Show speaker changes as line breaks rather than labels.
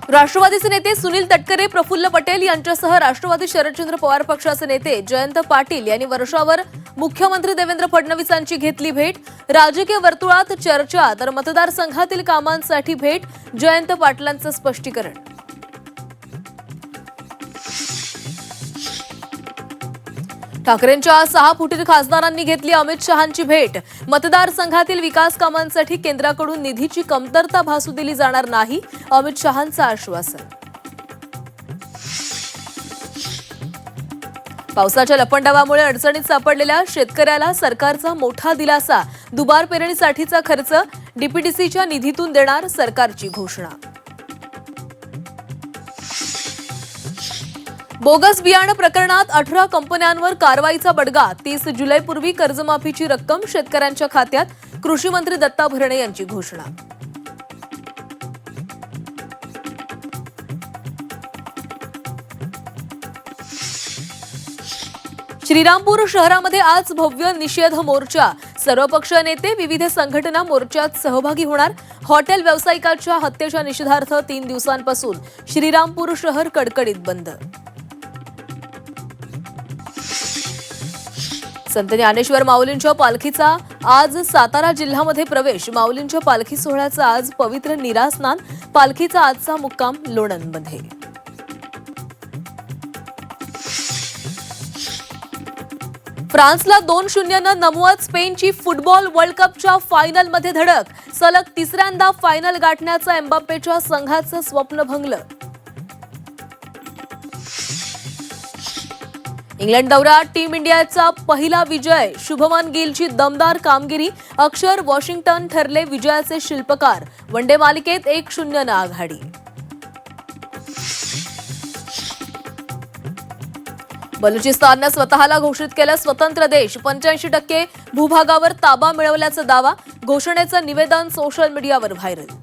राष्ट्रवादीचे नेते सुनील तटकरे, प्रफुल्ल पटेल यांच्यासह राष्ट्रवादी शरदचंद्र पवार पक्षाचे नेते जयंत पाटील यांनी वर्षावर मुख्यमंत्री देवेंद्र फडणवीसांची घेतली भेट। राजकीय वर्तुळात चर्चा तर मतदारसंघातील कामांसाठी भेट। जयंत पाटलांचं स्पष्टीकरण। ठाकरेंच्या 6 फुटीर खासदारांनी घेतली अमित शहांची भेट। मतदारसंघातील विकास कामांसाठी केंद्राकडून निधीची कमतरता भासू दिली जाणार नाही, अमित शहांचं आश्वासन। पावसाच्या लपंडावामुळे अडचणीत सापडलेल्या शेतकऱ्याला सरकारचा मोठा दिलासा। दुबार पेरणीसाठीचा खर्च डीपीडीसीच्या निधीतून देणार, सरकारची घोषणा। बोगस बियाणं प्रकरणात 18 कंपन्यांवर कारवाईचा बडगा। 30 जुलैपूर्वी कर्जमाफीची रक्कम शेतकऱ्यांच्या खात्यात, कृषी मंत्री दत्ता भरणे यांची घोषणा। श्रीरामपूर शहरामध्ये आज भव्य निषेध मोर्चा। सर्वपक्षीय नेते, विविध संघटना मोर्चात सहभागी होणार। हॉटेल व्यावसायिकाच्या हत्येच्या निषेधार्थ 3 दिवसांपासून श्रीरामपूर शहर कडकडीत बंद। संत ज्ञानेश्वर माऊलींच्या पालखीचा आज सातारा जिल्ह्यामध्ये प्रवेश। माऊलींच्या पालखी सोहळ्याचा आज पवित्र नीरास्नान। पालखीचा आजचा मुक्काम लोणंदमध्ये। फ्रान्सला 2-0 नमवत स्पेनची फुटबॉल वर्ल्ड कपच्या फायनलमध्ये धडक। सलग तिसऱ्यांदा फायनल गाठण्याचं एम्बाप्पेच्या संघाचं स्वप्न भंगलं। इंग्लंड दौऱ्यात टीम इंडियाचा पहिला विजय। शुभमन गिलची दमदार कामगिरी। अक्षर, वॉशिंग्टन ठरले विजयाचे शिल्पकार। वनडे मालिकेत 1-0 आघाडी। बलुचिस्ताननं स्वतःला घोषित केलं स्वतंत्र देश। 85% भूभागावर ताबा मिळवल्याचा दावा। घोषणेचं निवेदन सोशल मीडियावर व्हायरल।